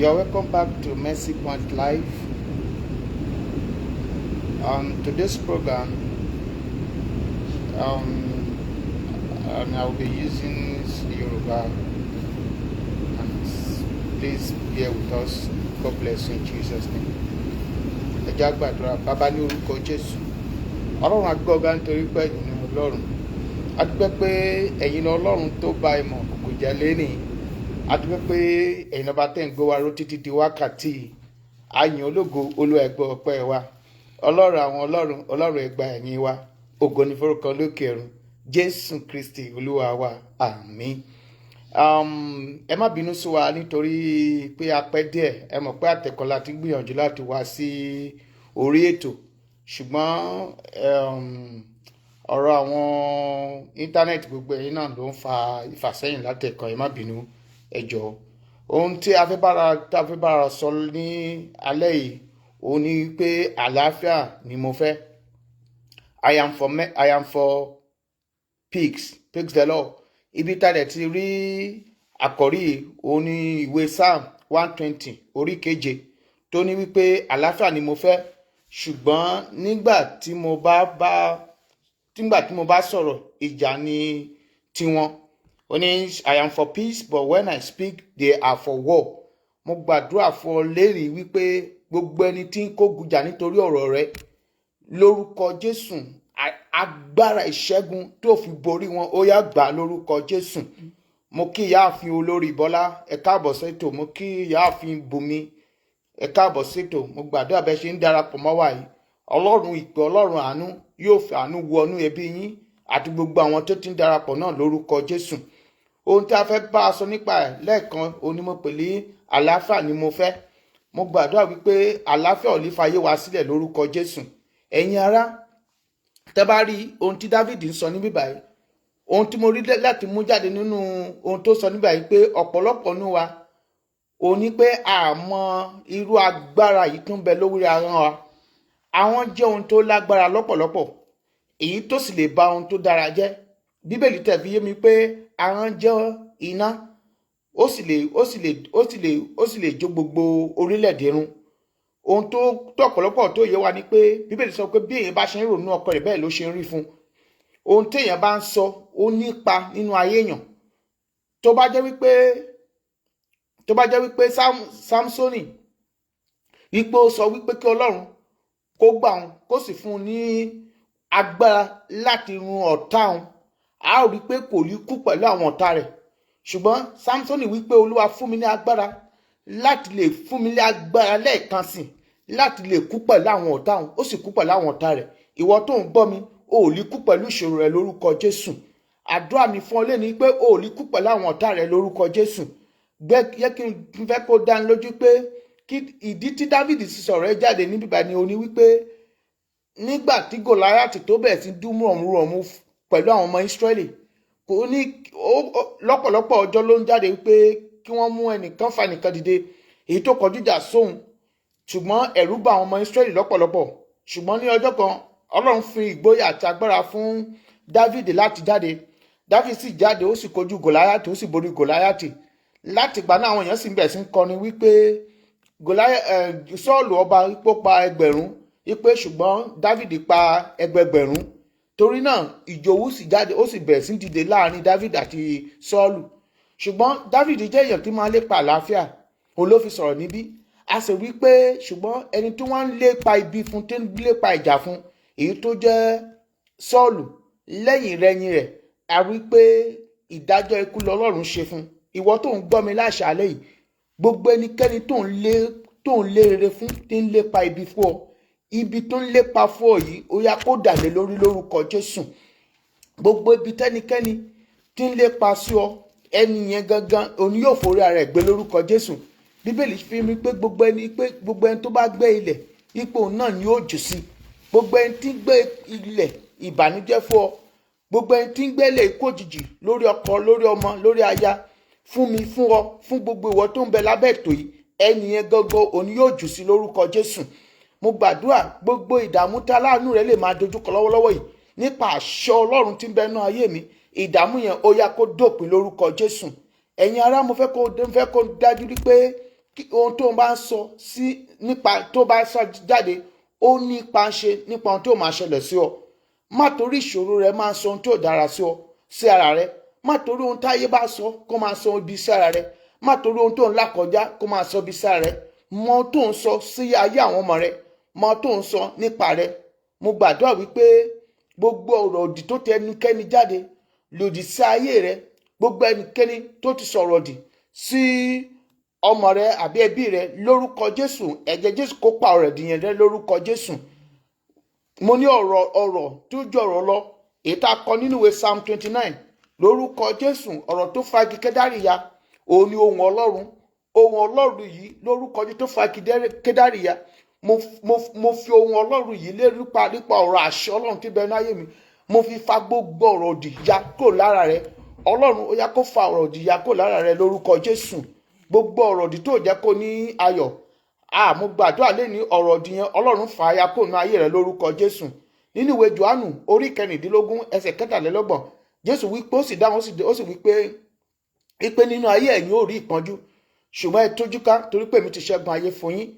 You're welcome back to Mercy Point Live. On today's program, and I'll be using Yoruba, and please bear with us. God bless you in Jesus' name. Ẹ jẹ́ á gbàdúrà. Bàbá ní orúkọ Jésù. Ọlọ́run a gbé ọ̀gá nítorí pé ẹ̀yin ni Ọlọ́run. A dúpẹ́ pé ẹ̀yin ni Ọlọ́run tó bá ìmọ̀ kòkò jẹ́ lénìí. A dúpẹ́ pé ẹ̀yin ọba tẹ́ ń gbé wa ró títí di wákàtí. A yìn ológo Olúwa ẹ gbọ́ ọpẹ́ wa. Ọlọ́run àwọn Ọlọ́run ẹ gba ẹ̀yìn wa. Ògo ni forúkọ lókè ọ̀run. Jésù Kristi Olúwa wa. Àmín. Ẹ má bínú sí wa nítorí pé a pẹ́ díẹ̀. Ẹ mọ̀ pé àtẹ̀kọ́ la ti gbìyànjú láti wá sí orí ètò. Ṣùgbọ́n ọ̀rọ̀ àwọn íńtánẹ́ẹ̀tì gbogbo ẹ̀yin náà ló ń fa ìfàsẹ́yìn látẹ̀kọ́. Ẹ má bínú, ẹ jọ̀ọ́. Ohun tí a fẹ́ bára sọ ní alẹ́ yìí òun ni pé àlàáfíà ni mo fẹ́. I am for peace the Lord. Ibi tá dẹ̀ ti rí àkọ́rí òun ni ìwé Psalm 120 orí keje tó ní wípé àlàáfíà ni mo fẹ́, ṣùgbọ́n nígbà tí mo bá sọ̀rọ̀ ìjà ni tiwọn. Ó ní I am for peace but when I speak they are for war. Mo gbàdúrà fún ọ lérí wípé gbogbo ẹni tí ń kógun jà nítorí ọ̀rọ̀ rẹ lórúkọ Jésù, agbára ìṣẹ́gun tó fi borí wọn ó yá gbà lórúkọ Jésù. Mo kí ìyáàfin olórí Bọ́lá, ẹ káàbọ̀ sétò. Mo kí ìyáàfin Bùnmi, ẹ káàbọ̀ sétò. Mo gbàdúrà bẹ́ ṣe ń darapọ̀ mọ́ wa yìí. Ọlọ́run ìpè, Ọlọ́run àánú yóò fi àánú wọnú ẹbí yín àti gbogbo àwọn tó ti ń darapọ̀ náà lórúkọ Jésù. Ohun tí a fẹ́ bá a sọ nípa ẹ̀ lẹ́ẹ̀kan òní mo pè ní àlàáfíà ni mo fẹ́. Mo gbàdúrà wípé àlàáfíà ò ní fàyè wá sílẹ̀ lórúkọ Jésù. Ẹ̀yin ará, tẹ́ bá rí ohun tí Dáfídì ń sọ níbí báyìí, ohun tí mo rí láti mú jáde nínú ohun tó sọ níbí báyìí pé ọ̀pọ̀lọpọ̀ nínú wa ò ní pé àmọ́ irú agbára yìí tún bẹ lórí ahọ́n wa. Ahọ́n jẹ́ ohun tó lágbára lọ́pọ̀lọpọ̀, èyí tó sì lè ba ohun tó dára jẹ́. Bíbélì tẹ̀ fi yé mi pé ahọ́n jẹ́ iná, ó sì lè jó gbogbo orílẹ̀-èdè run. Ohun tó ọ̀pọ̀lọpọ̀ tó yé wa ni pé Bíbélì sọ pé bí èèyàn bá ṣe ń rònú ọkọ rẹ̀ bẹ́ẹ̀ ló ṣe ń rí fún. Ohun téèyàn bá ń sọ ó nípa nínú ayé èèyàn. Tó bá jẹ́ wípé Sámsónì wípé ó sọ wípé kí Ọlọ́run kó gbà òun kó sì fún un ní agbára láti run ọ̀tá òun, a ó rí pé kò ní kú pẹ̀lú àwọn ọ̀tá rẹ̀. Ṣùgbọ́n Sámsónì wípé Olúwa fún mi ní agbára láti lè fún mi ní agbára lẹ́ẹ̀kan sí láti lè kú pẹ̀lú àwọn ọ̀tá òun, ó sì kú pẹ̀lú àwọn ọ̀tá rẹ̀. Ìwọ tó ń gbọ́ mi, o ò ní kú pẹ̀lú ìṣòro rẹ lórúkọ Jésù. Àdúrà mi fún ọ lénìí pé o ò ní kú pẹ̀lú àwọn ọ̀tá rẹ lórúkọ Jésù. Yẹ kí n fẹ́ kó dá lójú pé ìdí tí Dáfídì sì sọ̀rọ̀ ẹ jáde níbí báyìí ni ó ní wípé nígbà tí Gòláyátì tó bẹ̀rẹ̀ sí dún rọ̀mùrọ̀mù pẹ̀lú àwọn ọmọ Ísírẹ́lì, kò ní lọ́pọ̀lọpọ̀ ọjọ́ ló ń jáde wípé kí wọ́n mú ẹnìkan fa ẹnìkan dìde èyí tó kọjú ìjà sóhun. Ṣùgbọ́n ẹ̀rù bà àwọn ọmọ Ísírẹ́lì lọ́pọ̀lọpọ̀. Ṣùgbọ́n ní ọjọ́ kan Ọlọ́run fi ìgboyà àti agbára fún Dáfídì láti jáde. Dáfídì sì jáde, ó sì kojú Gòláyátì, ó sì borí Gòláyátì. Láti ìgbà náà àwọn èèyàn sì bẹ̀rẹ̀ sí ń kọrin wípé Sọ́ọ̀lù ọba ipò pa ẹgbẹ̀rún, wípé ṣùgbọ́n Dáfídì pa ẹgbẹgbẹ̀rún. Torí náà ìjòwú sì jáde, ó sì bẹ̀rẹ̀ sí dìde láàrin Dáfídì àti Sọ́ọ̀lù. Ṣùgbọ́n Dáfídì jẹ́ èèyàn tí máa ń lépa àlàáfíà, òun ló fi sọ̀rọ̀ níbí. A sì rí pé ṣùgbọ́n ẹni tí wọ́n ń lépa ibi fún, tí ń lépa ìjà fún, èyí tó jẹ́ Sọ́ọ̀lù, lẹ́yìn rẹ̀ a rí pé ìdájọ́ ikú lọ́lọ́run ṣe fún. Ìwọ tó ń gbọ́ mi láṣàálẹ́ yìí, gbogbo ẹnikẹ́ni tó ń lé rere fún, tí ń lépa ibi fún ọ, ibi tó ń lépa fún ọ yìí ó yá kó dà lé lórí lórúkọ Jésù. Gbogbo ibi tẹ́nikẹ́ni tí ń lépa sí ọ, ẹni yẹn gangan òun yóò forí ara ẹ̀ gbé lórúkọ Jésù. Bíbélì fi mi pé gbogbo ẹni tó bá gbé ilẹ̀ ipò náà ni yóò jù sí. Gbogbo ẹni tí ń gbé ilẹ̀ ìbànújẹ́ fún ọ, gbogbo ẹni tí ń gbé ilẹ̀ ikú òjijì lórí ọkọ, lórí ọmọ, lórí aya, fún mi, fún ọ, fún gbogbo ìwọ tó ń bẹ lábẹ́ ètò yìí, ẹni yẹn gangan òun yóò jù sí lórúkọ Jésù. Mo gbàdúrà gbogbo ìdààmú tá láàánú rẹ lè máa dojúkọ lọ́wọ́lọ́wọ́ yìí nípa àṣẹ Ọlọ́run tí ń bẹ nínú ayé mi, ìdààmú yẹn ó yá kó dópin lórúkọ Jésù. Ẹ̀yin ará, mo fẹ́ kó dájú pé ohun tó bá ń sọ sí nípa tó bá sọ jáde ó nípa ṣe nípa ohun tó máa ṣẹlẹ̀ sí ọ. Má torí ìṣòro rẹ máa sọ ohun tó dára sí ọ sí ara rẹ. Má torí ohun táyé bá sọ kó máa sọ ibi sí ara rẹ. Má torí ohun tó ń là kọjá kó máa sọ ibi sí ara rẹ. Mọ ohun tó ń sọ sí ayé àwọn ọmọ rẹ. Mọ ohun tó ń sọ nípa rẹ. Mo gbàdúrà wípé gbogbo ọ̀rọ̀ òdì tó tẹ ẹnikẹ́ni jáde lòdì sí ayé rẹ, gbogbo ẹnikẹ́ni tó ti sọ̀rọ̀ òdì sí ọmọ rẹ àbí ẹbí rẹ, lórúkọ Jésù, ẹ̀jẹ̀ Jésù kó pa ọ̀rọ̀ ìdìyẹn rẹ lórúkọ Jésù. Mo ní ọ̀rọ̀ tó jọ̀rọ̀ lọ èyí tá a kọ nínú ìwé Psalm 29 lórúkọ Jésù, ọ̀rọ̀ tó fa igi Kédárì ya, òun ni ohùn Ọlọ́run. Ohùn Ọlọ́run yìí lórúkọ Jésù tó fa igi Kédárì ya. Mo fi ohùn Ọlọ́run yìí lé nípa ọ̀rọ̀ àṣẹ Ọlọ́run tí bẹ ní ayé mi. Mo fi fa gbogbo ọ̀rọ̀ òdì ya kúrò lára rẹ. Ọlọ́run ó yá kó fa ọ̀rọ̀ òdì ya kúrò lára rẹ lórúkọ Jésù. Gbogbo ọ̀rọ̀ òdì tó jẹ́ kó ní ayọ̀. Mo gbàdúrà lé ní ọ̀rọ̀ òdì yẹn Ọlọ́run fà á ya kúrò ní ayé rẹ lórúkọ Jésù. Nínú ìwé Jòhánù orí 16 ẹsẹ̀ 23, Jésù wípé ó sì dáhùn ó sì wípé nínú ayé ẹ̀yin ó rí ìpọ́njú, ṣùgbọ́n ẹ tójú ká torí pé mi ti ṣẹ́gun ayé fún yín.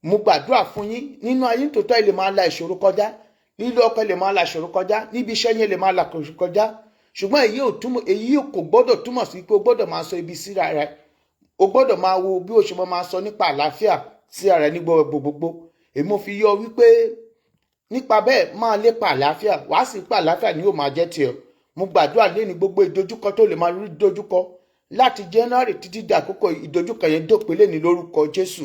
Mo gbàdúrà fún yín nínú ayé tòótọ́ ẹ lè máa la ìṣòro kọjá, nílé ọkọ lè máa la ìṣòro kọjá, níbi iṣẹ́ yẹn lè máa la ìṣòro kọjá, ṣùgbọ́n èyí kò gbọ́dọ̀ túmọ̀ sí pé o gbọ́dọ̀ máa sọ ibi síra rẹ. O gbọ́dọ̀ máa wo bí o ṣe máa sọ nípa àlàáfíà sí ara rẹ ní gbogbo. Èmi fi yọ wípé nípa bẹ́ẹ̀ máa lépa àlàáfíà, wàá sì pa àlàáfíà ni yóò máa jẹ́ tiẹ̀. Mo gbàdúrà lẹ́ni gbogbo ìdojúkọ tó lè máa rí dojúkọ láti January títí di àkókò ìdojúkọ yẹn dópin lẹ́ni lórúkọ Jésù.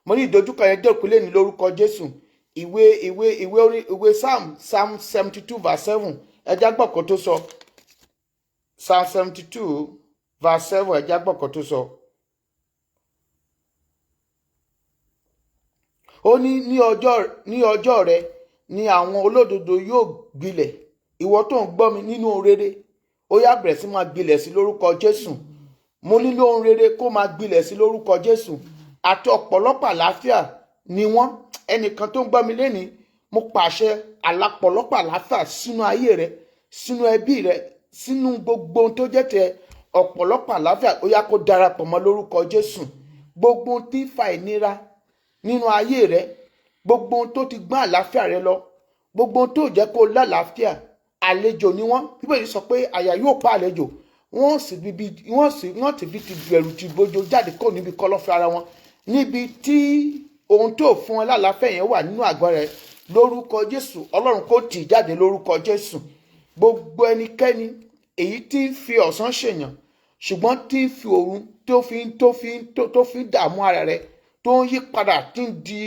Mo ní ìdojúkọ yẹn dópin lẹ́ni lórúkọ Jésù. Ìwé Psalm 72 verse 7 ẹja gbọ́kọ̀ tó sọ. Psalm 72 verse 7 ẹja gbọ́kọ̀ tó sọ. Ó ní ní ọjọ́ rẹ ni àwọn olódodo yóò gbilẹ̀. Ìwọ tó ń gbọ́ mi nínú ohun rere, ó yá bẹ̀rẹ̀ sí máa gbilẹ̀ sí lórúkọ Jésù. Mo nílò ohun rere kó máa gbilẹ̀ sí lórúkọ Jésù. Àti ọ̀pọ̀lọpọ̀ àlàáfíà ni wọ́n. Ẹnìkan tó ń gbọ́ mi lénìí, mo pàṣẹ àlàpọ̀lọpọ̀ àlàáfíà sínú ayé rẹ, sínú ẹbí rẹ, sínú gbogbo ohun tó jẹ́ tẹ ọ̀pọ̀lọpọ̀ àlàáfíà ó yá kó darapọ̀ mọ́ lórúkọ Jésù. Gbogbo ohun tí ń fa ìnira nínú ayé rẹ, gbogbo ohun tó ti gbọ́n àlàáfíà rẹ lọ, gbogbo ohun tó jẹ́ kó lálàáfíà, àlejò ni wọ́n. Bíbélì sọ pé àyà yóò pa àlejò, wọ́n ti fi ti bẹ̀rù ti bójó jáde kó níbi kọ́lọ́fín ara wọn, níbi tí ohun tó fún ẹ lálàáfíà yẹn wà nínú àgọ́ rẹ. Lórúkọ Jésù, Ọlọ́run kó tì jáde lórúkọ Jésù. Gbogbo ẹnikẹ́ni èyí tí ń fi ọ̀sán ṣèyàn ṣùgbọ́n tí ń fi òru tó fi ń dààmú ara rẹ, tó ń yí padà tí ń di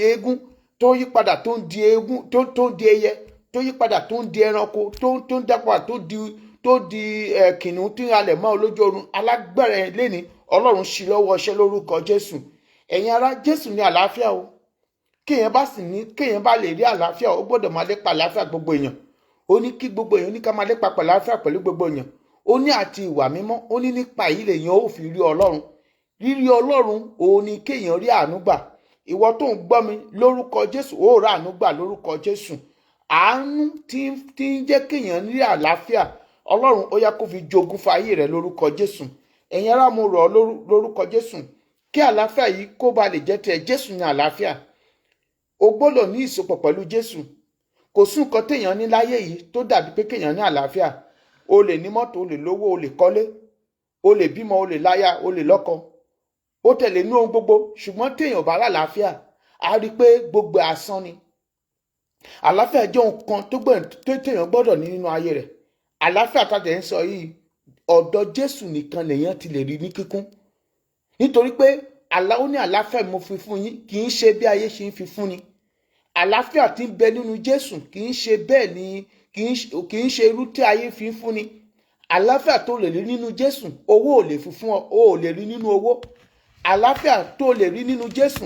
eégún, tó ń yí padà tó ń di eégún, tó ń di ẹyẹ, tó ń yí padà tó ń di ẹranko, tó ń dápadà tó di kìnìún tí ń halẹ̀ mọ́ olójú oorun. Alágbára lẹ́ni Ọlọ́run ṣí lọ́wọ́ iṣẹ́ lórúkọ Jésù. Ẹ̀yin ará, Jésù ní àlàáfíà o. Kéèyàn bá lè rí àlàáfíà, ó gbọ́dọ̀ máa lépa àlàáfíà gbogbo èèyàn. Ó ní kí gbogbo èèyàn ní ká máa lépa àlàáfíà pẹ̀lú gbogbo èèyàn. Ó ní àti ìwà mímọ́, ó ní nípa èyí lèèyàn ó fi rí Ọlọ́run. Rírí Ọlọ́run òun ni kéèyàn rí àánú gbà. Ìwọ tó ń gbọ́ mi lórúkọ Jésù, ó rà àánú gbà lórúkọ Jésù. Àánú tí ń jẹ́ kéèyàn rí àlàáfíà, Ọlọ́run ó yá kó fi jogún fún ayé rẹ lórúkọ Jésù. Ẹ̀yin ará, mo rọ̀ ọ́ lórúkọ Jésù kí àlàáfíà yìí kó ba lè jẹ́ tiẹ̀. Jésù ní àlàáfíà. O gbọ́dọ̀ ní ìsopọ̀ pẹ̀lú Jésù. Kò sí nǹkan téèyàn ní láyé yìí tó dàbí pé kéèyàn ní àlàáfíà. O lè ní mọ́tò, o lè lówó, o lè kọ́lé, o lè bímọ, o lè láya, o lè lọ́kọ, ó tẹ̀lé ní ohun gbogbo, ṣùgbọ́n téèyàn bá lálàáfíà á rí i pé gbogbo asán ni. Àlàáfíà jẹ́ ohun kan tó téèyàn gbọ́dọ̀ ní nínú ayé rẹ̀. Àlàáfíà tá a tẹ̀ ń sọ yìí, ọ̀dọ̀ Jésù nìkan lèèyàn ti lè rí ní kíkún. Nítorí pé ó ní àlàáfíà mo fi fún yín, kì í ṣe bí ayé ṣe ń fi fún ni. Àlàáfíà tí ń bẹ nínú Jésù kì í ṣe bẹ́ẹ̀ ni, kì í ṣe irú tí ayé fi ń fún ni. Àlàáfíà tó lè rí nínú Jésù, owó ò lè fi fún ọ, o ò lè rí nínú owó. Àlàáfíà tó lè rí nínú Jésù,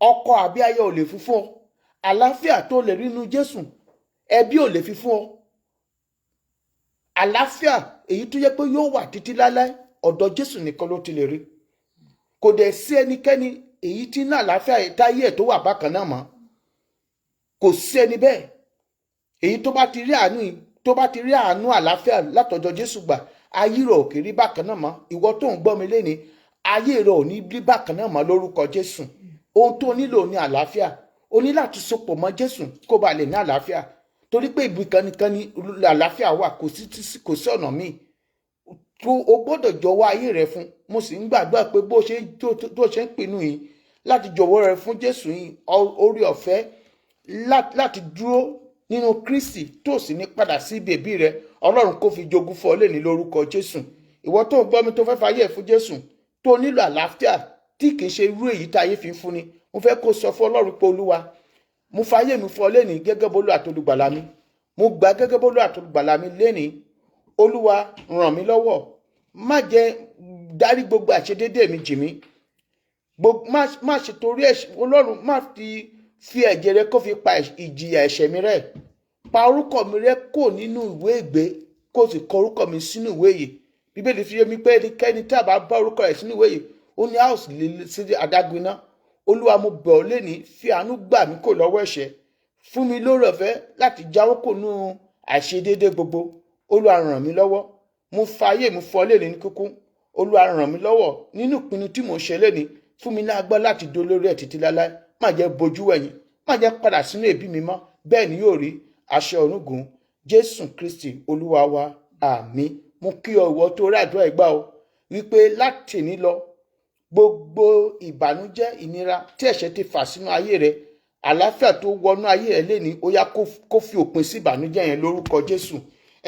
ọkọ àbí aya ò lè fi fún ọ. Àlàáfíà tó lè rí nínú Jésù, ẹbí ò lè fi fún ọ. Àlàáfíà èyí tó yẹ pé yóò wà títí láéláé, ọ̀dọ̀ Jésù nìkan ló ti lè rí. Kò dẹ̀ sí ẹnikẹ́ni èyí tí ní àlàáfíà táyé ẹ̀ tó wà bákan náà mọ́. Kò sí ẹni bẹ́ẹ̀. Èyí tó bá ti rí àánú àlàáfíà látọ̀dọ̀ Jésù gbà, ayé rẹ̀ ò kì í rí bákan náà mọ́. Ìwọ tó ń gbọ́ mi lénìí, ayé rẹ ò ní bí bákan náà mọ́ lórúkọ Jésù. Ohun tó nílò ní àlàáfíà, o ní láti sopọ̀ mọ́ Jésù kó ba lè ní àlàáfíà, torí pé ibi kan nìkan ni àlàáfíà wà, kò sí ọ̀nà míì. O gbọ́dọ̀ jọ̀wọ́ ayé rẹ fún. Mo sì ń gbàdúrà pé bó ṣe ń pinnu yìí láti jọ̀wọ́ rẹ fún Jésù yìí, orí ọ̀fẹ́ láti dúró nínú Kristi tó sì ní padà sí bèbí rẹ, Ọlọ́run kó fi jogún fún ọ lẹ́ni lórúkọ Jésù. Ìwọ tó ń gbọ́ mi tó fẹ́ fayé ẹ̀ fún Jésù, tó nílò àlàáfíà tí kìí ṣe irú èyí táyé fi ń fúnni, mo fẹ́ kó sọ fún Ọlọ́run pé Olúwa, mo fayé mi fún ọ lẹ́ni gẹ́gẹ́ bó Olúwa àti olùgbàlà mi, mo gbà gẹ́gẹ́ bó Olúwa àti olùgbàlà mi lẹ́ni. Olúwa ràn mí lọ́wọ́, má jẹ́ dárí gbogbo àṣedédé mi jì mí, má ṣe torí ẹ̀ṣẹ̀ Ọlọ́run, má fi ẹ̀jẹ̀ rẹ kó fi pa ìjìyà ẹ̀ṣẹ̀ mi rẹ́, pa orúkọ mi rẹ́ kò nínú ìwé ìgbé, kó sì kọ orúkọ mi sínú ìwé yìí. Bíbélì fi yé mi pé ẹnikẹ́ni tí a bá bá orúkọ rẹ̀ sínú ìwé yìí, ó ní a ó sì lé sí adágún iná. Olúwa, mo bẹ̀ ọ́ lẹ́ni, fi àánú gbà mí kò lọ́wọ́ ẹ̀ṣẹ̀, fún mi lórí ọ̀fẹ́ láti jáwọ́ kò nú àìṣedédé gbogbo. Olúwa ràn mí lọ́wọ́, mo fayé mi fún ọ lẹ́ni ní kíkún. Olúwa ràn mí lọ́wọ́ nínú ìpinnu tí mò ń ṣe lẹ́ni, fún mi ní agbára láti dó lórí ẹ̀ títí láláí. Má jẹ́ bojú ẹ̀yìn, má jẹ́ padà sínú ẹ̀bi mi mọ́. Bẹ́ẹ̀ ni yóò rí. Àṣẹ ọ̀run gùn. Jésù Kristi Olúwa wa, àmín. Mo kí ọ ìwọ tó rí àdúrà ìgbà o, wípé láti ní lọ gbogbo ìbànújẹ́, ìnira tí ẹ̀ṣẹ̀ ti fà sínú ayé rẹ, àlàáfíà tó wọnú ayé rẹ lẹ́ni, ó yá kó fi òpin sí ìbànújẹ́ yẹn lórúkọ Jésù.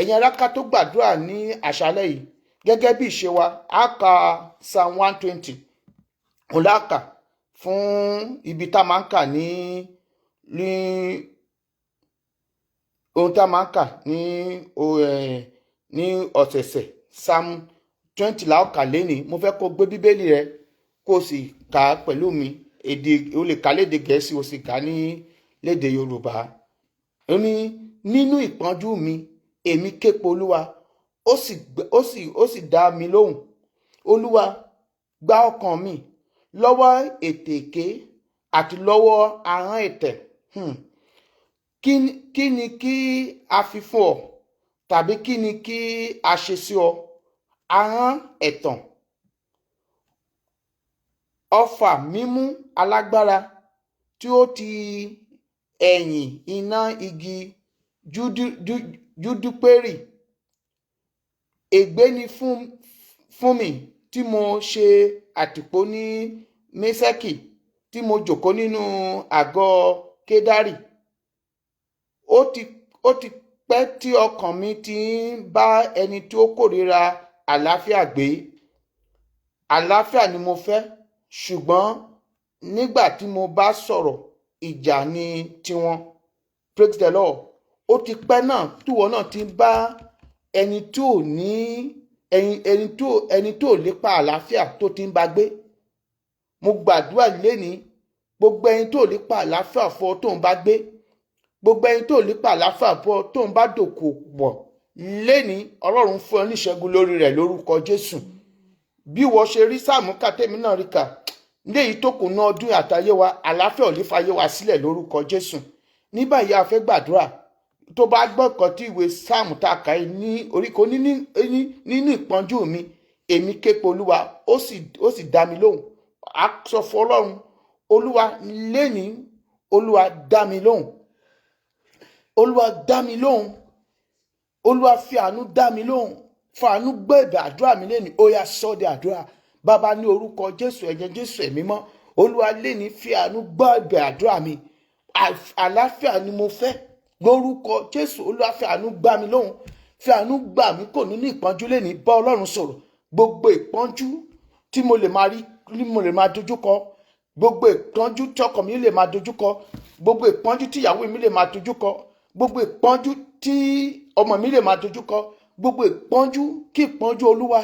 Ẹ̀yin ará, ká tó gbàdúrà ní àṣálẹ́ yìí, gẹ́gẹ́ bí ìṣe wa, a ka Psalm 120 òun la kà fún ibi tá a máa ń kà ní ohun tá a máa ń kà ní ọ̀sẹ̀ẹ̀sẹ̀. Psalm 20 la ó kà lénìí. Mo fẹ́ kó gbé bíbélì rẹ kó o sì kà á pẹ̀lú mi. O lè kà lédè Gẹ̀ẹ́sì, o sì kà á ní lédè Yorùbá. Ó ní, nínú ìpọ́njú mi èmi ké pe Olúwa, ó sì dá mi lóhùn. Olúwa, gba ọkàn mi lọ́wọ́ ètè èké àti lọ́wọ́ ahọ́n ẹ̀tẹ̀. Kí ni kí a fi fún ọ, tàbí kí ni kí a ṣe sí ọ? Ahọ́n ẹ̀tàn, ọfà mímú alágbára tí ó ti ẹ̀yìn iná igi júdúpérì. Ègbé ni fún mi tí mo ṣe àtìpó ní Méṣẹ́kì, tí mo jókòó nínú àgọ́ Kédárì. Ó ti pẹ́ tí ọkàn mi ti ń bá ẹni tí ó kórìíra àlàáfíà gbé. Àlàáfíà ni mo fẹ́, ṣùgbọ́n nígbà tí mo bá sọ̀rọ̀, ìjà ni tiwọn. Praise the Lord. Ó ti pẹ́ náà tíwọ náà ti ń bá ẹni tó lépa àlàáfíà tó ti ń bá gbé. Mo gbàdúrà lénìí, gbogbo ẹni tó lépa àlàáfíà fún ọ tó ń bá gbé, gbogbo ẹni tó lépa àlàáfíà fún ọ tó ń bá dòkò pọ̀ lénìí, Ọlọ́run fún ọ ní ìṣẹ́gun lórí rẹ̀ lórúkọ Jésù. Bí wọ́n ṣe rí Sáàmù kà, tèmi náà rí kà, léyìí tó kù ná ọdún àtayé wa, àlàáfíà ò lè fayé wa sílẹ̀ lórúkọ Jésù. Ní báyìí a fẹ́ gbàdúrà. Tó bá gbọ́ nǹkan tí ìwé Sáàmù tá a kà ní oríkò, nínú ìpọ́njú mi èmi ké pe Olúwa, ó sì dá mi lóhùn. A sọ fún Ọlọ́run, Olúwa lénìí, Olúwa dá mi lóhùn. Olúwa dá mi lóhùn. Olúwa fi àánú dá mi lóhùn. Fún àánú gbọ́ ẹ̀bẹ̀ àdúrà mi lénìí. Ó yá sọ di àdúrà. Bàbá, ní orúkọ Jésù, ẹ̀jẹ̀ Jésù ẹ̀mí mọ́, Olúwa lénìí fi àánú gbọ́ ẹ̀bẹ̀ àdúrà mi. Àlàáfíà ni mo fẹ́ lórúkọ Jésù. Olúwa fi àánú gbà mí lóhùn. Fi àánú gbà mí kò nínú ìpọ́njú lénìí. Bá Ọlọ́run sọ̀rọ̀. Gbogbo ìpọ́njú tí mo lè máa rí, mo lè máa dojúkọ, gbogbo ìpọ́njú tí ọkọ mi lè máa dojúkọ, gbogbo ìpọ́njú tí ìyàwó mi lè máa dojúkọ, gbogbo ìpọ́njú tí ọmọ mi lè máa dojúkọ, gbogbo ìpọ́njú kí ìpọ́njú Olúwa,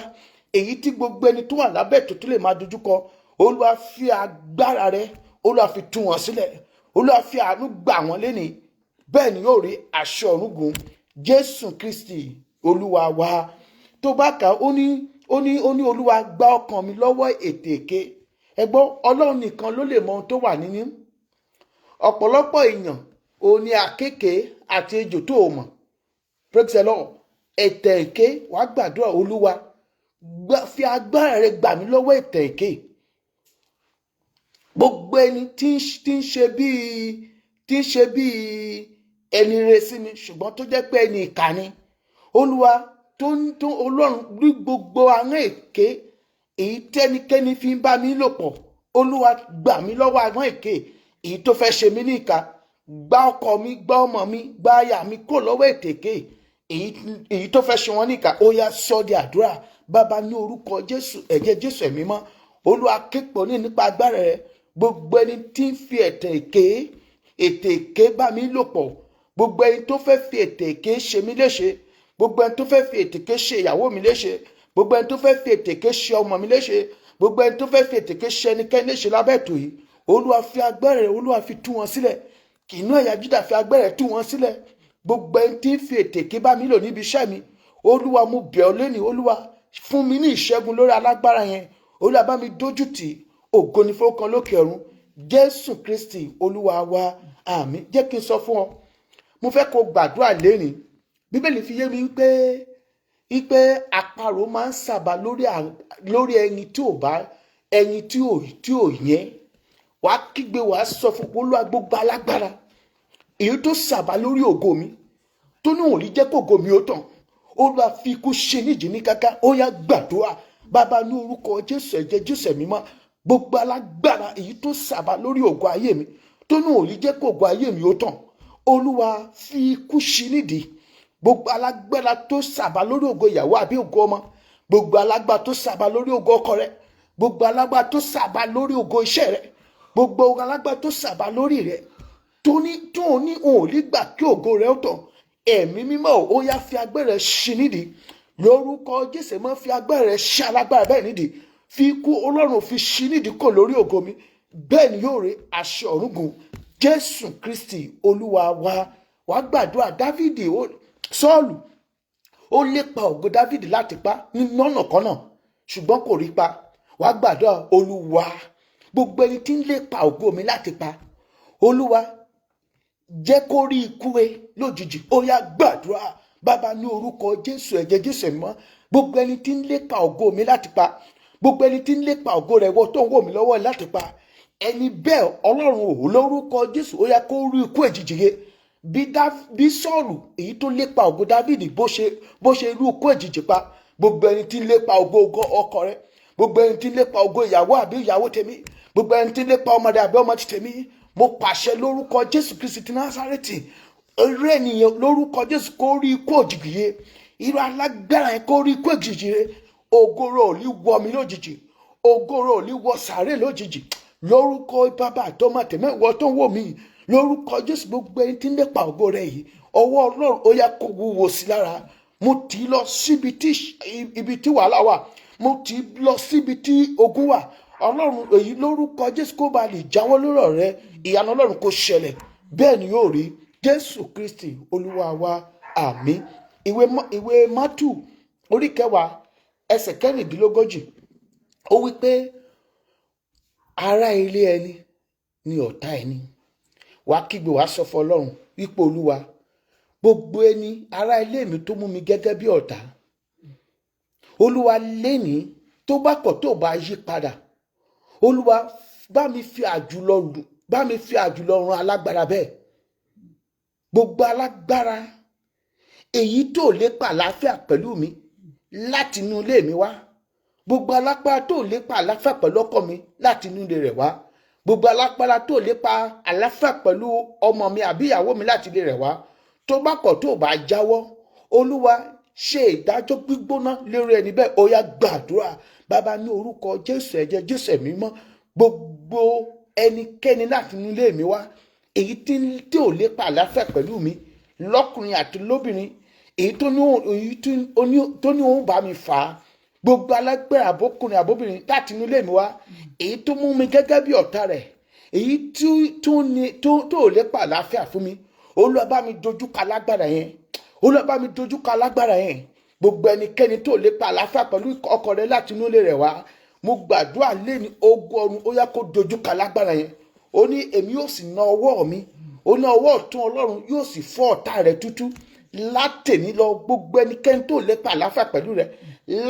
èyí tí gbogbo ẹni tó wà lábẹ́ ètò tó lè máa dojúkọ, Olúwa fi agbára rẹ, Olúwa fi tú wọn sílẹ̀. Olúwa fi àánú gbà wọ́n lénìí. Bẹ́ẹ̀ ni yóò rí. Àṣẹ ọ̀run gùn. Jésù Kristi Olúwa wa. Tó bá kà ó ní Olúwa gba ọkàn mi lọ́wọ́ ètè èké. Ẹ gbọ́, Ọlọ́run nìkan ló lè mọ ohun tó wà nínú. Ọ̀pọ̀lọpọ̀ èèyàn ò ní àkékèé àti ejò tó o mọ̀. Praise the Lord. Ètè èké, wàá gbàdúrà, Olúwa fi agbára rẹ gbà mí lọ́wọ́ ẹ̀tàn èké. Gbogbo ẹni tí ń ṣe bíi ẹni rere sí mi ṣùgbọ́n tó jẹ́ pé ẹni ìkà ni. Olúwa Ọlọ́run rí gbogbo àwọn èké èyí tẹ́nikẹ́ni fi ń bá mi lò pọ̀. Olúwa gbà mí lọ́wọ́ àwọn èké èyí tó fẹ́ ṣe mí ní ìkà. Gbá ọkọ mi, gbá ọmọ mi, gbá aya mi kó lọ́wọ́ ètèké èyí tó fẹ́ ṣe wọ́n ní ìkà. Ó yá sọ di àdúrà. Bàbá, ní orúkọ Jésù, ẹ̀jẹ̀ Jésù ẹ̀mí mọ́, Olúwa képọ̀ ní nípa agbára rẹ. Gbogbo ẹni tí ń fi ètè èké bá mi lò pọ̀, gbogbo ẹni tó fẹ́ fi ètè èké ṣe mí léṣe, gbogbo ẹni tó fẹ́ fi ètè èké ṣe ìyàwó mi léṣe, gbogbo ẹni tó fẹ́ fi ètè èké ṣe ọmọ mi léṣe, gbogbo ẹni tó fẹ́ fi ètè èké ṣe ẹnikẹ́ni léṣe lábẹ́ ètò yìí, Olúwa fi agbára rẹ, Olúwa fi tú wọn sílẹ̀. Kìnnú ẹ̀yà Júdà fi agbára rẹ tú wọn sílẹ̀. Gbogbo ẹni tí ń fi ètè èké bá mi lò níbi iṣẹ́ mi, Olúwa mo bẹ̀ ọ́ lónìí, Olúwa fún mi ní ìṣẹ́gun lórí alágbára yẹn. Olúwa bá mi dójú tì í. Ògo ni fún ọkàn lókè ọ̀run. Jésù Kristi Olúwa wa, àmín. Jẹ́ kí n sọ fún ọ, mo fẹ́ kó gbàdúrà lénìí. Bíbélì fi yé mi pé àparò máa ń sàbà lórí ẹyin tí ò yẹn. Wàá kígbe, wàá sọ fún Olúwa gbogbo alágbára èyí tó sàbà lórí ògo mi, tó ní òun rí jẹ́ kó ògo mi ó tàn. Olúwa fi ikú ṣe níjì ní káká. Ó yá gbàdúrà. Bàbá, ní orúkọ Jésù, ẹ̀jẹ̀ Jésù ẹ̀mí mọ́, gbogbo alágbára èyí tó sàbà lórí ògo ayé mi, tó ní òun rí jẹ́ kó ògo ayé mi ó tàn. Olúwa fi ikú ṣe nídìí. Gbogbo alágbára tó sàbà lórí ògo ìyàwó àbí ògo ọmọ, gbogbo alágbára tó sàbà lórí ògo ọkọ rẹ, gbogbo alágbára tó sàbà lórí ògo iṣẹ́ rẹ, gbogbo alágbára tó sàbà lórí rẹ, tó ní òun rí gbà kí ògo rẹ ó tàn. Ẹ̀mí mímọ́, ó yá fi agbára ṣe nídìí. Lórúkọ Jésù, mọ́ fi agbára rẹ ṣe alágbára bẹ́ẹ̀ nídìí. Fi ikú Ọlọ́run fi ṣe nídìí kò lórí ògo mi. Bẹ́ẹ̀ ni yóò rí àṣẹ ọ̀run gùn. Jésù Kristi Olúwa wa. Wàá gbàdúrà. Dávìdì, Sọ́ọ̀lù, ó lépa ògo Dávìdì láti pa ní ọ̀nàkọ́nà ṣùgbọ́n kò rí pa. Wàá gbàdúrà. Olúwa, gbogbo ẹni tí ń lépa ògo mi láti pa, Olúwa jẹ́ kó rí ikú lójijì. Ó yá gbàdúrà. Bàbá, ní orúkọ Jésù, ẹ̀jẹ̀ Jésù mọ́, gbogbo ẹni tí ń lépa ògo mi láti pa, gbogbo ẹni tí ń lépa ògo rẹ̀ wọ tó ń wò mí lọ́wọ́ láti pa, ẹni bẹ́ẹ̀ Ọlọ́run ò lórúkọ Jésù, ó yá kó rí ikú èjìjì he. Bí Sọ́ọ̀lù èyí tó lépa ògo Dávìdì bó ṣe rí ikú èjìjì pa, gbogbo ẹni tí ń lépa ògo ọkọ rẹ̀, gbogbo ẹni tí ń lépa ògo ìyàwó àbí ìyàwó tèmi, gbogbo ẹni tí ń lépa ọmọdé àbí ọmọ ti tèmi, mo pàṣẹ lórúkọ Jésù Kristi ti Násárẹ́tì, eré ènìyàn lórúkọ Jésù kó rí ikú òjijì he. Irú alágbára yẹn kó rí ikú òjijì he. Ògo rẹ̀ ò ní wọ mi lójijì, ògo rẹ̀ ò ní wọ sàárè lójijì. Lórúkọ Bàbá àtọmọ àtẹ̀mọ́, ìwọ tó ń wò mí, lórúkọ Jésù, gbogbo ẹni tí ń lépa ògo rẹ̀ yìí, ọwọ́ Ọlọ́run ó yá kó wúwo sí lára. Mo tì í lọ síbi tí wàhálà wà, mo tì í lọ síbi tí ogun wà. Ọlọ́run èyí lórúkọ Jésù kó ba lè jáwọ́ lórí ọ̀rẹ́, ìyanu Ọlọ́run kó ṣẹlẹ̀. Bẹ́ẹ̀ ni yóò rí. Jésù Kristi Olúwa wa, àmín. Ìwé Mátù orí 10 ẹsẹ̀ 14, ó wí pé ará ilé ẹni ni ọ̀tá ẹni. Wàá kígbe, wàá sọ fún Ọlọ́run wípé Olúwa, gbogbo ẹni ará ilé mi tó mú mi gẹ́gẹ́ bí ọ̀tá, Olúwa lénìí tó bá kọ̀ tó bá yí padà, Olúwa bá mi fi àjùlọ run alágbára bẹ́ẹ̀. Gbogbo alágbára èyí tó lépa àlàáfíà pẹ̀lú mi láti inú ilé mi wá, gbogbo alágbára tó lépa àlàáfíà pẹ̀lú ọkọ mi láti inú ilé rẹ̀ wá, gbogbo alágbára tó lépa àlàáfíà pẹ̀lú ọmọ mi àbí ìyàwó mi láti ilé rẹ̀ wá, tó bá kọ̀ tó bá jáwọ́, Olúwa ṣe ìdájọ́ gbígbóná lórí ẹni bẹ́ẹ̀. Ó yá gbàdúrà. Bàbá, ní orúkọ Jésù, ẹ̀jẹ̀ Jésù ẹ̀mí mọ́, gbogbo ẹnikẹ́ni láti inú ilé mi wá èyí tí ò lépa àlàáfíà pẹ̀lú mi lọ́kùnrin àti lóbìnrin, èyí tó ní òun bá mi fà á, gbogbo alágbára àbókùnrin àbóbìnrin láti inú ilé mi wá, èyí tó mú mi gẹ́gẹ́ bí ọ̀tá rẹ̀, èyí tó lépa àlàáfíà fún mi, Olúwa bá mi dojú kọ alágbára yẹn. Olúwa bá mi dojú kọ alágbára yẹn. Gbogbo ẹnikẹ́ni tó lépa àlàáfíà pẹ̀lú ọkọ rẹ̀ láti inú ilé rẹ̀ wá, mo gbàdúrà lẹ́ni ogun ọ̀run ó yá kó dojú kọ alágbára yẹn. Ó ní èmi yóò sì na ọwọ́ mi, ó ní ọwọ́ ọ̀tún Ọlọ́run yóò sì fọ́ ọ̀tá rẹ̀ tútú. látẹ̀ní lọ gbogbo ẹnikẹ́ni tó lépa àlàáfíà pẹ̀lú rẹ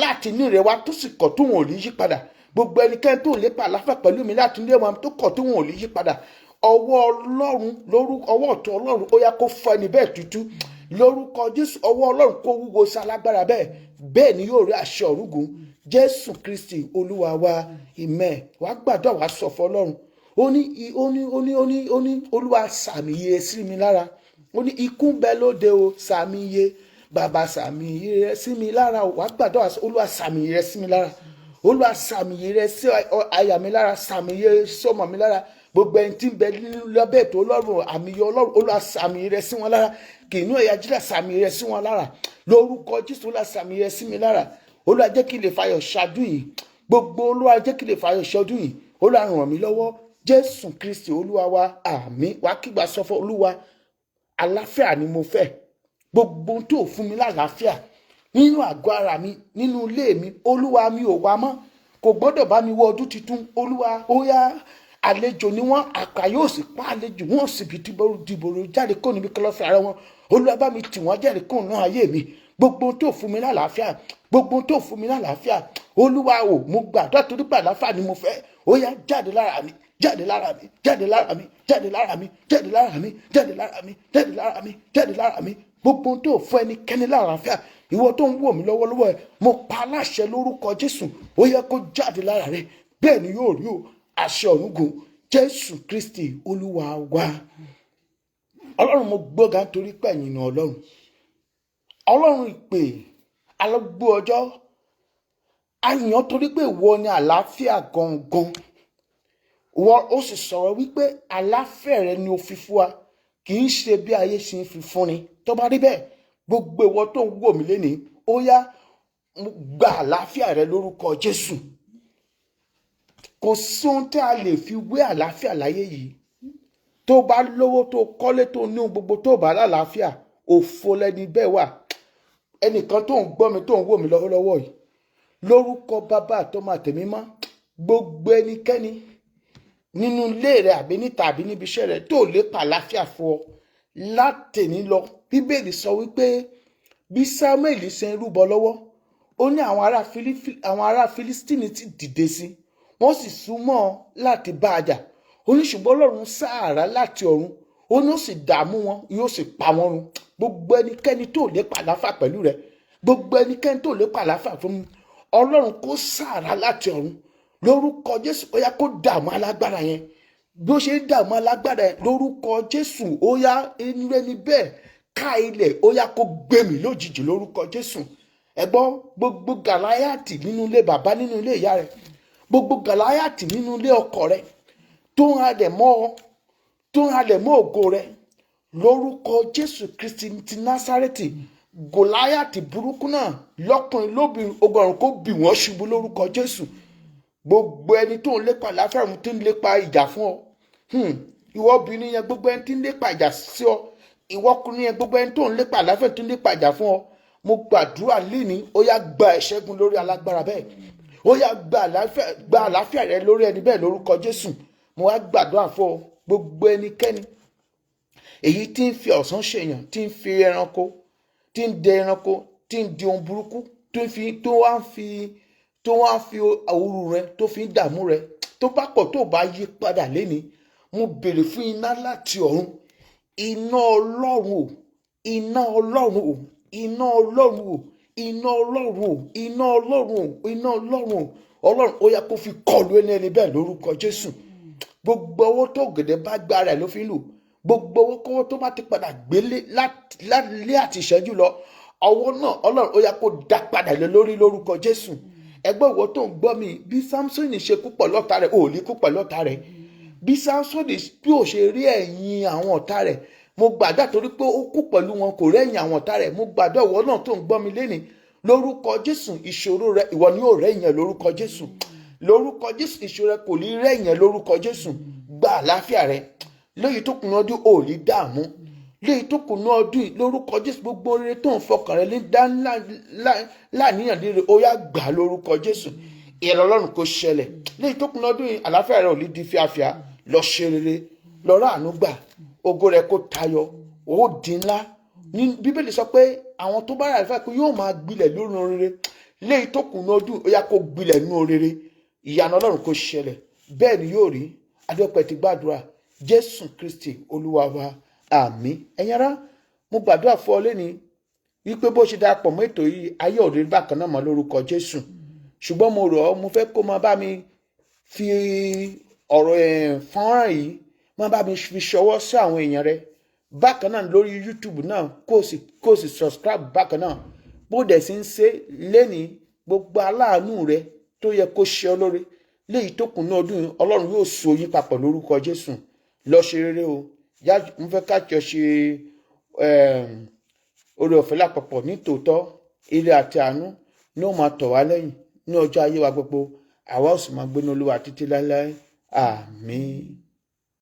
láti inú rẹ wá tó sì kọ̀ tó wọn ò lè yí padà, gbogbo ẹnikẹ́ni tó lépa àlàáfíà pẹ̀lú mi láti inú rẹ wá tó kọ̀ tó wọn ò lè yí padà, ọwọ́ Ọlọ́run lórúkọ ọwọ́ ọ̀tún Ọlọ́run ó yá kó fọ́ ẹni bẹ́ẹ̀ tútú lórúkọ Jésù. ọwọ́ Ọlọ́run kó wúwo sí alágbára bẹ́ẹ̀ ni yóò rí àṣẹ ọ̀rúngún Jésù Kristi Olúwa wa. Amen. Wàá gbàdúrà wàá sọ fún Ọlọ́run, ó ní Olúwa sàmì iye sí mi lára, ó ní ikú ń bẹ lóde o, sàmì iye bàbá sàmì iye sí mi lára. Wàá gbàdúrà Olúwa sàmì iye sí mi lára, Olúwa sàmì iye sí àyà mi lára, sàmì iye sọmọ mi lára, gbogbo ẹni tí ń bẹ lọ́bẹ̀ tó Ọlọ́run àmì iye Ọlọ́run Olúwa sàmì iye sí wọn lára, kìnnú ẹ̀yà Júdà sàmì iye sí wọn lára lórúkọ Jésù. Olúwa sàmì iye sí mi lára, Olúwa jẹ́ kí n lè fayọ̀ ṣàdún yìí, gbogbo Olúwa jẹ́ kí n lè fayọ̀ ṣọdún yìí, Olúwa ràn mí lọ́wọ́ Jésù Kristi Olúwa wa. Àmín. Wàá kígba sọ fún Olúwa, àlàáfíà ni mo fẹ́, gbogbo tó fún mi lálàáfíà nínú àgọ́ ara mi, nínú ilé mi, Olúwa mi ò wá mọ́, kò gbọ́dọ̀ bá mi wọ ọdún tuntun. Olúwa ó yá, àlejò ni wọ́n, àkà yóò sì pa àlejò, wọ́n sì bí dìbòrò jáde kó níbi kọ̀lọ̀fín ara wọn. Olúwa bá mi tì wọ́n jáde kó nínú ayé mi, gbogbo tó fún mi lálàáfíà, gbogbo tó fún mi lálàáfíà, Olúwa ò mo gbàdúrà torí pé àlàáfíà ni mo fẹ́, ó yá jáde lára mi, jáde lára mi, jáde lára mi, jáde lára mi, jáde lára mi, jáde lára mi, jáde lára mi, jáde lára mi, gbogbo tó fún ẹnikẹ́ni lálàáfíà, ìwọ tó ń wò mí lọ́wọ́lọ́wọ́ ẹ, mo pa aláṣẹ lórúkọ Jésù, ó yẹ kó jáde lára rẹ, bẹ́ẹ̀ ni yóò rí o, àṣẹ ọ̀rúngún Jésù Kristi Olúwa wa. Ọlọ́run mo gbọ́ga torí pé ẹ̀yin ni Ọlọ́run, Ọlọ́run ìpè alágbó ọjọ́, àyàn torí pé ìwọ ni àlàáfíà gangan. Wọ́n ó sì sọ̀rọ̀ wípé àlàáfíà rẹ ni ó fi fún wa, kì í ṣe bí ayé ṣe ń fi fún ni. Tó bá rí bẹ́ẹ̀, gbogbo ìwọ tó ń wò mí lénìí, ó yá gba àlàáfíà rẹ lórúkọ Jésù. Kò sí ohun tí a lè fi wé àlàáfíà láyé yìí. Tó bá lówó, tó kọ́lé, tó ní ohun gbogbo, tó bá lálàáfíà, òfo lẹni bẹ́ẹ̀ wà. Ẹnìkan tó ń gbọ́ mi, tó ń wò mí lọ́wọ́lọ́wọ́ yìí, lórúkọ Bàbá àtọmọ àtẹ̀mí mọ́, gbogbo ẹnikẹ́ni nínú ilé rẹ àbí níta àbí níbi iṣẹ́ rẹ tó lépa àlàáfíà fún ọ látẹ̀ní lọ. Bíbélì sọ wípé bí Sámúẹ́lì ṣe ń rúbọ lọ́wọ́, ó ní àwọn ará Fílístínì ti dìde sí, wọ́n sì súnmọ́ láti bá a jà. Ó ní ṣùgbọ́n Ọlọ́run sàárà láti ọ̀run, ó ní ó sì dààmú wọn, yóò sì pa wọ́n run. Gbogbo ẹnikẹ́ni tó lépa àlàáfíà pẹ̀lú rẹ, gbogbo ẹnikẹ́ni tó lépa àlàáfíà fún mi, Ọlọ́run kó sàárà láti ọ̀run lórúkọ Jésù. Ó yá kó dààmú alágbára yẹn, bí ó ṣe dààmú alágbára yẹn lórúkọ Jésù. Ó yá inú ẹni bẹ́ẹ̀ ká ilẹ̀, ó yá kó gbẹ̀mí lójijì lórúkọ Jésù. Ẹ gbọ́, gbogbo Gàláyàtì nínú ilé bàbá, nínú ilé ìyá rẹ, gbogbo Gàláyàtì nínú ilé ọkọ rẹ tó ń halẹ̀ mọ́ ọ, tó ń halẹ̀ mọ́ ògo rẹ lórúkọ Jésù Kristi ti Násárẹ́tì, Gòláyàtì burúkú náà lọ́kùnrin lóbìnrin, ọgọ́rùn kó bì wọ́n ṣubú lórúkọ Jésù. Gbogbo ẹni tó ń lépa àlàáfíà mu, tó ń lépa ìjà fún ọ, ìwọ obìnrin yẹn, gbogbo ẹni tí ń lépa ìjà sí ọ, ìwọ ọkùnrin yẹn, gbogbo ẹni tó ń lépa àlàáfíà, tó ń lépa ìjà fún ọ, mo gbàdúrà lénìí, ó yá gba ìṣẹ́gun lórí alágbára bẹ́ẹ̀, ó yá gba àlàáfíà rẹ lórí ẹni bẹ́ẹ̀ lórúkọ Jésù. Mo wá gbàdúrà fún ọ, gbogbo ẹnikẹ́ni èyí tí ń fi ọ̀sán ṣèyàn, tí ń fi ẹranko, tí ń dẹ ẹranko, tí ń di ohun burúkú, tó wá ń fi òru rẹ tó fi ń dààmú rẹ, tó bá pọ̀ tó bá yí padà lénìí, mo béèrè fún iná láti ọ̀run, iná Ọlọ́run o, iná Ọlọ́run o, iná Ọlọ́run o, iná Ọlọ́run o, iná Ọlọ́run o, iná Ọlọ́run o, Ọlọ́run ó yá kó fi kọlu ẹni bẹ́ẹ̀ lórúkọ Jésù. Gbogbo owó tó gèdè bá gbá rẹ̀ ló fi ń lò, gbogbo owó kọ́wọ́ tó bá ti padà gbélé lé àti ìṣẹ́jú lọ, ọwọ́ náà Ọlọ́run ó yá kó dá padà lé lórí lórúkọ Jésù. Ẹgbẹ́ ìwọ tó ń gbọ́ mi, bí Sámsónì ṣe kú pẹ̀lú ọ̀tá rẹ̀, ò ní kú pẹ̀lú ọ̀tá rẹ̀. Bí Sámsónì bí ò ṣe rí ẹ̀yìn àwọn ọ̀tá rẹ̀, mo gbàdúrà torí pé ó kú pẹ̀lú wọn, kò rẹ́yìn àwọn ọ̀tá rẹ̀. Mo gbàdúrà ìwọ náà tó ń gbọ́ mi lénìí, lórúkọ Jésù ìṣòro rẹ ìwọ ni yóò rẹ́yìn ẹ̀ lórúkọ Jésù. Lórúkọ Jésù ìṣòro rẹ kò ní rẹ́yìn ẹ̀ lórúkọ Jésù. Gba àlàáfíà rẹ lóyìí tó kùnà ọdún, ò ní dààmú lóyìí tó kùnà ọdún yìí lórúkọ Jésù. Gbogbo rere tó ń fọkàn rẹ láníyàn líle, ó yá gbà lórúkọ Jésù. Ìrọ̀ Ọlọ́run kò ṣẹlẹ̀ lóyìí tó kùnà ọdún yìí. Àlàáfíà rẹ ò ní di fíafíà, lọ ṣe rere, lọ rà àánú gbà, ògo rẹ kó tayọ, ó di ńlá, ní Bíbélì sọ pé àwọn tó bá rà fẹ́ pé yóò máa gbilẹ̀ lórí rere léyìí tó kù ní ọdún ó yá kó gbilẹ̀ nínú rere ìyanu Ọlọ́run kó ṣẹlẹ̀ bẹ́ẹ̀ ni yóò rí adúpẹ́ ti gbàdúrà Jésù Kristi Olúwa wa àmín. ẹ̀yin ará mo gbàdúrà fún ọ lẹ́ni wípé bó ṣe darapọ̀ mọ́ ètò yìí ayé òde bákan náà mọ́ lórúkọ Jésù ṣùgbọ́n mo rọ̀ ọ́ mo fẹ́ kó máa bá mi fi ọ̀rọ̀ fọ́nrán yìí máa bá mi fi ṣọwọ́ sí àwọn èèyàn rẹ bákan náà lórí YouTube náà kó o sì subscribe bákan náà bó dẹ̀ sì ń ṣe lẹ́ni gbogbo aláàánú rẹ tó yẹ kó ṣe ọ lórí léyìí tó kù ní ọdún Ọlọ́run yóò so yín papọ̀ lórúkọ Jésù lọ ṣe rere o mo fẹ́ ká jọ ṣe oore ọ̀fẹ́ lápapọ̀ ní tòótọ́ ire àti àánú ní ó máa tọ̀ wá lẹ́yìn ní ọjọ́ ayé wa gbogbo àwa ó sì máa gbénu Olúwa títí láéláé àmín.